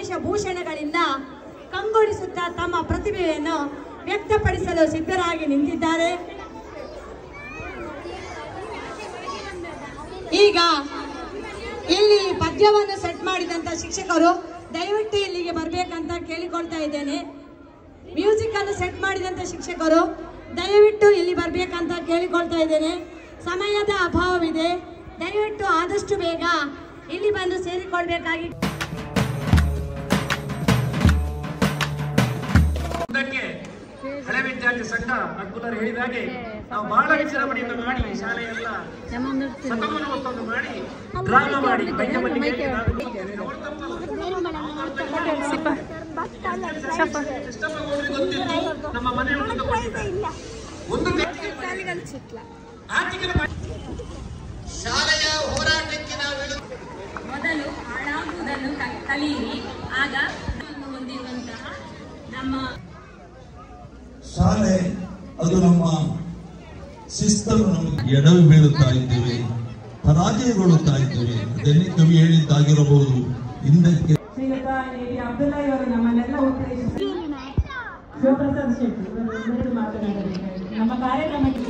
ವೇಷಭೂಷಣಗಳಿಂದ ಕಂಗೊಳಿಸುತ್ತಾ ತಮ್ಮ ಪ್ರತಿಭೆಯನ್ನು ವ್ಯಕ್ತಪಡಿಸಲು ಸಿದ್ಧರಾಗಿ ನಿಂತಿದ್ದಾರೆ. ಈಗ ಇಲ್ಲಿ ಪದ್ಯವನ್ನು ಸೆಟ್ ಮಾಡಿದಂತ ಶಿಕ್ಷಕರು ದಯವಿಟ್ಟು ಇಲ್ಲಿಗೆ ಬರ್ಬೇಕಂತ ಕೇಳಿಕೊಳ್ತಾ ಇದ್ದೇನೆ. ಮ್ಯೂಸಿಕ್ ಅನ್ನು ಸೆಟ್ ಮಾಡಿದಂತ ಶಿಕ್ಷಕರು ದಯವಿಟ್ಟು ಇಲ್ಲಿ ಬರ್ಬೇಕಂತ ಕೇಳಿಕೊಳ್ತಾ ಇದ್ದೇನೆ. ಸಮಯದ ಅಭಾವವಿದೆ, ದಯವಿಟ್ಟು ಆದಷ್ಟು ಬೇಗ ಇಲ್ಲಿ ಬಂದು ಸೇರಿಕೊಳ್ಬೇಕಾಗಿ. ಹಳೆ ವಿದ್ಯಾರ್ಥಿ ಸಂಘ ಅದ್ಭುತರು ಹೇಳಿದ ಹಾಗೆ ನಾವು ಬಹಳ ವಿಜೃಂಭಣೆಯಿಂದ ಮಾಡಿ ಶಾಲೆಯೆಲ್ಲ ಸತಮನವನ್ನು ಮಾಡಿ ಡ್ರಾಮಾ ಮಾಡಿ ನಮ್ಮ ಮನೆಯನ್ನು ಶಾಲೆಯ ಹೋರಾಟಕ್ಕೆ ನಾವು ಮೊದಲು ಹಾಳಾಗುವುದನ್ನು ಕಲಿಯಿರಿ, ಆಗ ಹೊಂದಿರುವಂತಹ ನಮ್ಮ ಶಾಲೆ ಅದು ನಮ್ಮ ಶಿಸ್ತನ್ನು ನಮಗೆ ಎಡವಿ ಬೀಳುತ್ತಾ ಇದ್ದೇವೆ, ಪರಾಜಯಗೊಳ್ಳುತ್ತಾ ಇದ್ದೇವೆ. ಅದನ್ನೇ ಕವಿ ಹೇಳಿದ್ದಾಗಿರಬಹುದು. ಹಿಂದಕ್ಕೆ ಶ್ರೀಯುತ ಅಬ್ದುಲ್ಲಾ ಇವರು ನಮ್ಮನ್ನೆಲ್ಲ ಉತ್ತೇಜಿಸಿ ಶಿವಪ್ರಸಾದ್ ಶೆಟ್ಟಿ ಇವರು ಮಾತನಾಡಬೇಕಾಗಿದೆ. ನಮ್ಮ ಕಾರ್ಯಕ್ರಮಕ್ಕೆ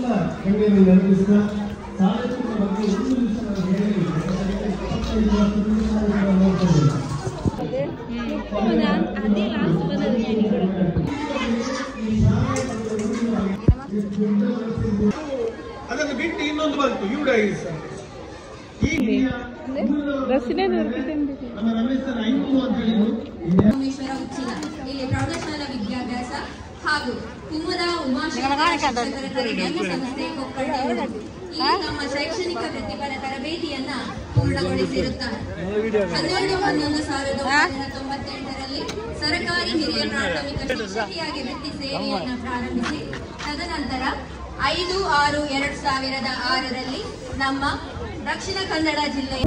ಅದನ್ನು ಬಿಟ್ಟು ಇನ್ನೊಂದು ಬಂತು ಯುಡೈಸ್. ಸೋಮೇಶ್ವರ ಉಚ್ಚಿಲ ಇಲ್ಲಿ ಪ್ರೌಢಶಾಲಾ ವಿದ್ಯಾಭ್ಯಾಸ ಹಾಗೂ ಕುಮುದ ಉಮಾಶಂಕರ ಸಂಸ್ಥೆ ಕೊಕ್ಕಡ ನಮ್ಮ ಶೈಕ್ಷಣಿಕ ವೃತ್ತಿಪರ ತರಬೇತಿಯನ್ನ ಪೂರ್ಣಗೊಳಿಸಿರುತ್ತಾರೆ. 12/11/1998ರಲ್ಲಿ ಸರ್ಕಾರಿ ಹಿರಿಯ ಪ್ರಾಥಮಿಕ ಶಿಕ್ಷಕಿಯಾಗಿ ವೃತ್ತಿ ಸೇವೆಯನ್ನು ಪ್ರಾರಂಭಿಸಿ ತದನಂತರ 5/6/2006ರಲ್ಲಿ ನಮ್ಮ ದಕ್ಷಿಣ ಕನ್ನಡ ಜಿಲ್ಲೆಯ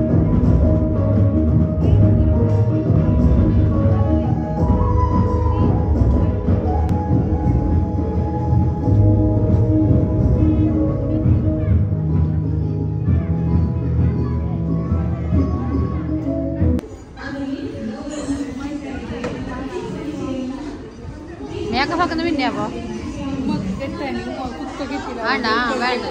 മേക്കപ്പൊക്കെ പിന്നെയാപ്പോ വേണ്ട വേണ്ട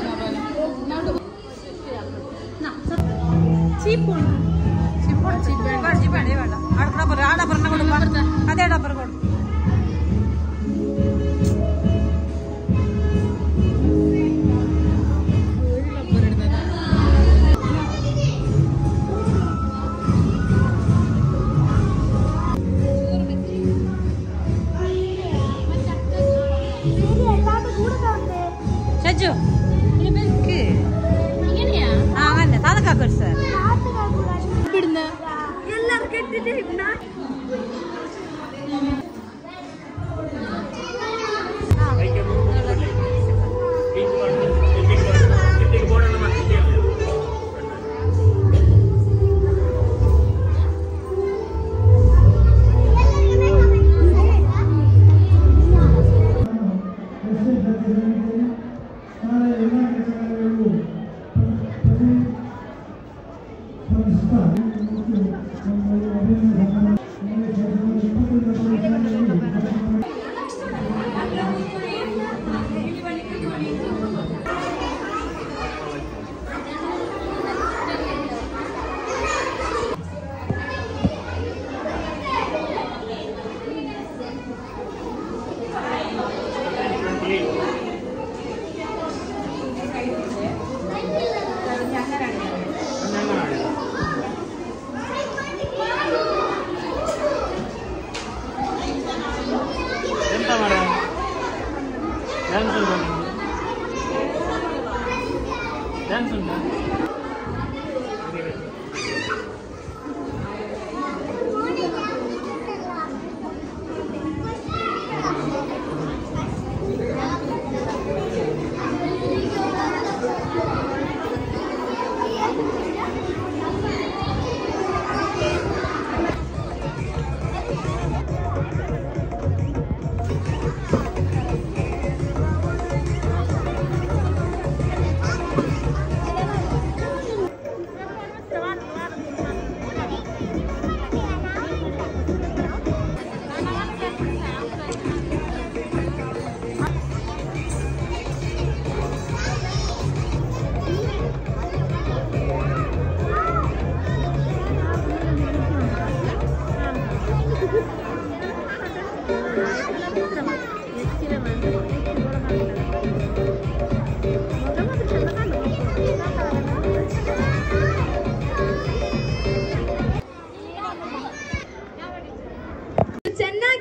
വേണ്ട ആടപ്പുറം ആടപ്പുറം കൊടുക്കാം അതേ ഡപ്പുറം കൊടുക്കും. Saju, ini ke? Ini ya? Ah, kan? Tadi kakak sir. Bidna. Yang kita di bidna.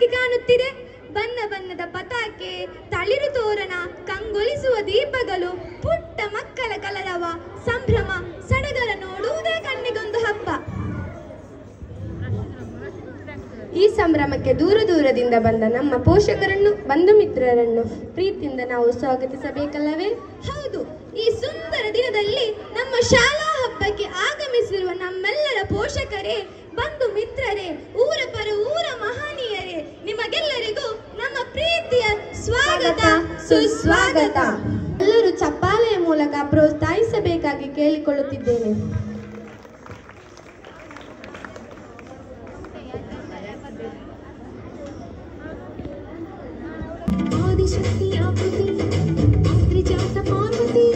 ಎಲ್ಲಿ ಕಾಣುತ್ತಿದೆ? ಬಣ್ಣ ಬಣ್ಣದ ಪತಾಕೆ, ತಳಿರು ತೋರಣ, ಕಂಗೊಳಿಸುವ ದೀಪಗಳು, ಪುಟ್ಟ ಮಕ್ಕಳ ಕಲರವ, ಸಂಭ್ರಮ, ಸಡಗರ ನೋಡುವುದೇ ಕಣ್ಣಿಗೊಂದು ಹಬ್ಬ. ಈ ಸಂಭ್ರಮಕ್ಕೆ ದೂರ ದೂರದಿಂದ ಬಂದ ನಮ್ಮ ಪೋಷಕರನ್ನು, ಬಂಧು ಮಿತ್ರರನ್ನು ಪ್ರೀತಿಯಿಂದ ನಾವು ಸ್ವಾಗತಿಸಬೇಕಲ್ಲವೇ? ಹೌದು, ಈ ಸುಂದರ ದಿನದಲ್ಲಿ ನಮ್ಮ ಶಾಲಾ ಹಬ್ಬಕ್ಕೆ ಆಗಮಿಸಿರುವ ನಮ್ಮೆಲ್ಲರ ಪೋಷಕರೇ, ಬಂಧು ಮಿತ್ರರೇ, ಊರ ಪರ ಊರ ಮಹನೀಯರೇ, ನಿಮಗೆಲ್ಲರಿಗೂ ನಮ್ಮ ಪ್ರೀತಿಯ ಸ್ವಾಗತ, ಸುಸ್ವಾಗತ. ಎಲ್ಲರೂ ಚಪ್ಪಾಳೆಯ ಮೂಲಕ ಪ್ರೋತ್ಸಾಹಿಸಬೇಕಾಗಿ ಕೇಳಿಕೊಳ್ಳುತ್ತಿದ್ದೇನೆ. ಆದಿಶಕ್ತಿ ಆಕೃತಿ, ತ್ರಿಜಾತ ಪಾರ್ವತಿ.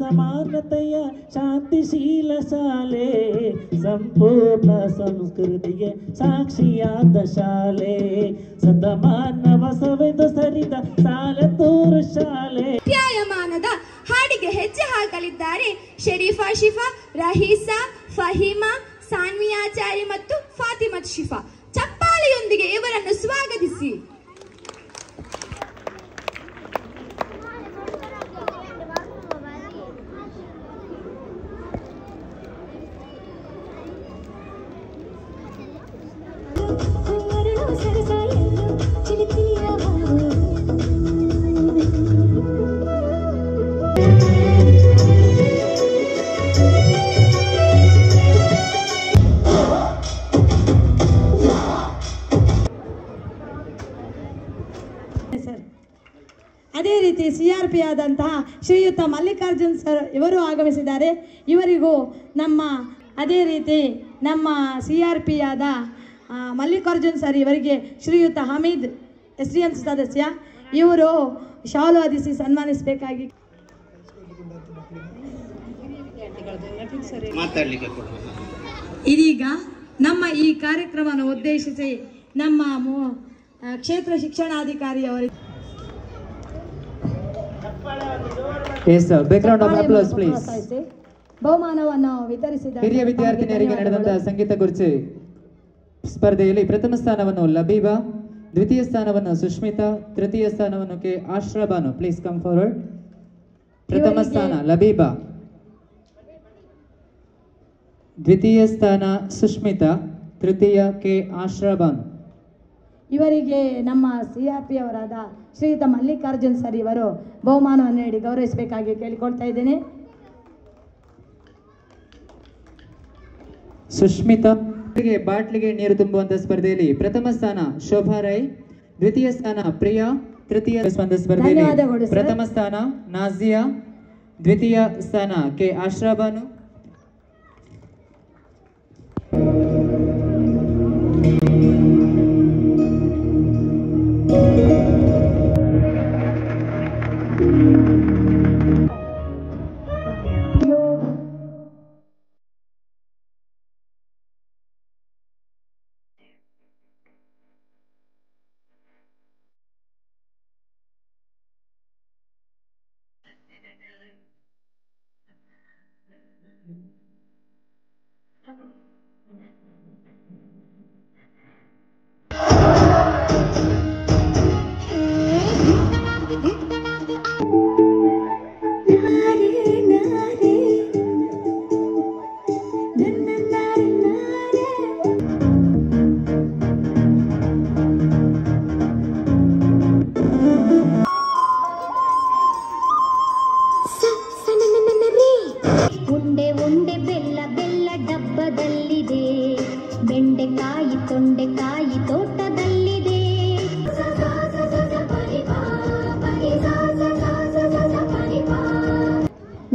ಸಮಾನತೆಯ ಶಾಂತಿಶೀಲ ಶಾಲೆ, ಸಂಪೂರ್ಣ ಸಂಸ್ಕೃತಿಗೆ ಸಾಕ್ಷಿಯಾದ ಶಾಲೆ, ಶತಮಾನವ ಸವೆದು ಸರಿದ ಸಾಲತೂರು ಶಾಲೆ. ವ್ಯಾಯಾಮಾನದ ಹಾಡಿಗೆ ಹೆಜ್ಜೆ ಹಾಕಲಿದ್ದಾರೆ ಶರೀಫಾ ಶಿಫಾ, ರಹೀಸಾ, ಫಹೀಮಾ, ಸಾನ್ವಿಯಾಚಾರಿ ಮತ್ತು ಫಾತಿಮತ್ ಶಿಫಾ. ಚಪ್ಪಾಳೆಯೊಂದಿಗೆ ಇವರನ್ನು ಸ್ವಾಗತಿಸಿ. ಅದೇ ರೀತಿ CRP ಆದಂತಹ ಶ್ರೀಯುತ ಮಲ್ಲಿಕಾರ್ಜುನ್ ಸರ್ ಇವರು ಆಗಮಿಸಿದ್ದಾರೆ. ಇವರಿಗೂ ನಮ್ಮ ಅದೇ ರೀತಿ ನಮ್ಮ CRP ಆದ ಮಲ್ಲಿಕಾರ್ಜುನ್ ಸರ್ ಇವರಿಗೆ ಶ್ರೀಯುತ ಹಮೀದ್ SDM ಸದಸ್ಯ ಇವರು ಶಾಲು ಹೊದಿಸಿ ಸನ್ಮಾನಿಸಬೇಕಾಗಿ ಇದೀಗ ನಮ್ಮ ಈ ಕಾರ್ಯಕ್ರಮವನ್ನು ಉದ್ದೇಶಿಸಿ ನಮ್ಮ ಕ್ಷೇತ್ರ ಶಿಕ್ಷಣಾಧಿಕಾರಿ ಬಹುಮಾನವನ್ನು ವಿತರಿಸಿದ್ದಾರೆ. ಹಿರಿಯ ವಿದ್ಯಾರ್ಥಿನಿಯರಿಗೆ ನಡೆದಂತಹ ಸಂಗೀತ ಕುರ್ಚಿ ಸ್ಪರ್ಧೆಯಲ್ಲಿ ಪ್ರಥಮ ಸ್ಥಾನವನ್ನು ಲಬೀಬಾ, ದ್ವಿತೀಯ ಸ್ಥಾನವನ್ನು ಸುಷ್ಮಿತಾ, ತೃತೀಯ ಸ್ಥಾನವನ್ನು K Ashrabanu. Please come forward. ಪ್ರಥಮ ಸ್ಥಾನ ಲಬೀಬಾ, ದ್ವಿತೀಯ ಸ್ಥಾನ ಸುಷ್ಮಿತಾ, ತೃತೀಯ ಕೆ ಆಶ್ರಬಾನು. ಇವರಿಗೆ ನಮ್ಮ CRP ಅವರಾದ ಶ್ರೀಯುತ ಮಲ್ಲಿಕಾರ್ಜುನ್ ಸರ್ ಇವರು ಬಹುಮಾನವನ್ನು ನೀಡಿ ಗೌರವಿಸಬೇಕಾಗಿ ಕೇಳಿಕೊಳ್ತಾ ಇದ್ದೇನೆ. ಸುಷ್ಮಿತಾ ಬಾಟ್ಲಿಗೆ ನೀರು ತುಂಬುವಂತ ಸ್ಪರ್ಧೆಯಲ್ಲಿ ಪ್ರಥಮ ಸ್ಥಾನ ಶೋಭಾ ರೈ, ದ್ವಿತೀಯ ಸ್ಥಾನ ಪ್ರಿಯಾ, ತೃತೀಯ ಸ್ಪರ್ಧೆಯಲ್ಲಿ ಪ್ರಥಮ ಸ್ಥಾನ ನಾಜಿಯಾ, ದ್ವಿತೀಯ ಸ್ಥಾನ ಕೆ ಆಶ್ರಾಬಾನು.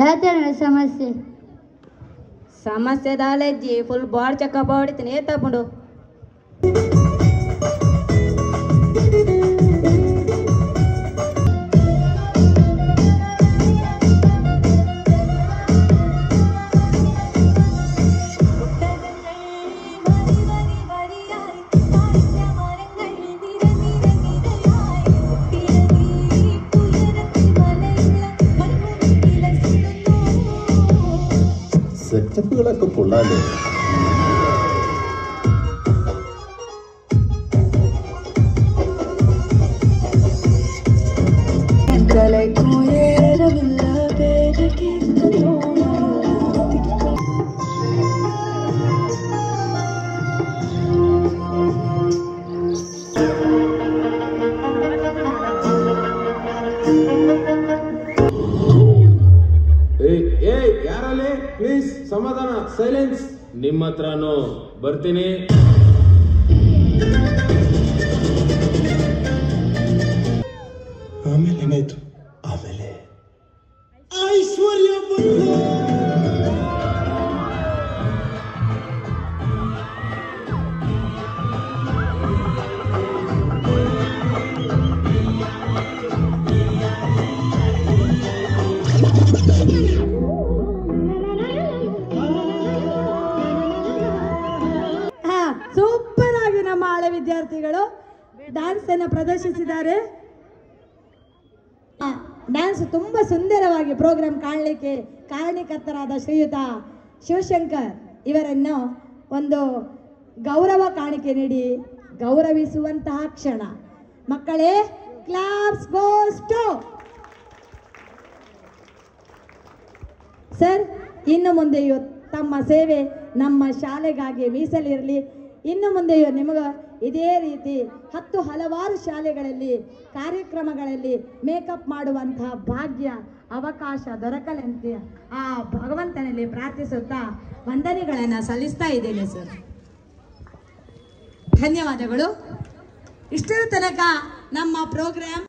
ಸಮಸ್ಯೆ ಸಮಸ್ಯೆ ದಾಲಜ್ಜಿ ಫುಲ್ ಬಾಡಿ ಚೆಕಪ್ ಹೊಡಿತೀನಿ ತಗೊಂಡು സെറ്റപ്പുകളൊക്കെ കൊള്ളാലോ. ಯಾರಲ್ಲಿ ಪ್ಲೀಸ್ ಸಮಾಧಾನ, ಸೈಲೆನ್ಸ್. ನಿಮ್ಮ ಹತ್ರನೂ ಬರ್ತೀನಿ. ಆಮೇಲೆ ಏನಾಯ್ತು? ಆಮೇಲೆ ಐಶ್ವರ್ಯ ಬಂತು. ಸೂಪರ್ ಆಗಿ ನಮ್ಮ ಹಳೆ ವಿದ್ಯಾರ್ಥಿಗಳು ಡ್ಯಾನ್ಸ್ ಅನ್ನು ಪ್ರದರ್ಶಿಸಿದ್ದಾರೆ. ಡ್ಯಾನ್ಸ್ ತುಂಬಾ ಸುಂದರವಾಗಿ ಪ್ರೋಗ್ರಾಂ ಕಾಣಲಿಕ್ಕೆ ಕಾರಣೀಕರ್ತರಾದ ಶ್ರೀಯುತ ಶಿವಶಂಕರ್ ಇವರನ್ನು ಒಂದು ಗೌರವ ಕಾಣಿಕೆ ನೀಡಿ ಗೌರವಿಸುವಂತಹ ಕ್ಷಣ. ಮಕ್ಕಳೇ, ಕ್ಲಾಪ್ಸ್ ಗೋಸ್ ಟು ಸರ್. ಇನ್ನು ಮುಂದೆಯೂ ತಮ್ಮ ಸೇವೆ ನಮ್ಮ ಶಾಲೆಗಾಗಿ ಮೀಸಲಿರಲಿ. ಇನ್ನು ಮುಂದೆಯೂ ನಿಮಗೆ ಇದೇ ರೀತಿ ಹಲವಾರು ಶಾಲೆಗಳಲ್ಲಿ ಕಾರ್ಯಕ್ರಮಗಳಲ್ಲಿ ಮೇಕಪ್ ಮಾಡುವಂತಹ ಭಾಗ್ಯ ಅವಕಾಶ ದೊರಕಲೆಂತೆ ಆ ಭಗವಂತನಲ್ಲಿ ಪ್ರಾರ್ಥಿಸುತ್ತಾ ವಂದನೆಗಳನ್ನು ಸಲ್ಲಿಸ್ತಾ ಇದ್ದೇನೆ ಸರ್. ಧನ್ಯವಾದಗಳು. ಇಷ್ಟರ ತನಕ ನಮ್ಮ ಪ್ರೋಗ್ರಾಮ್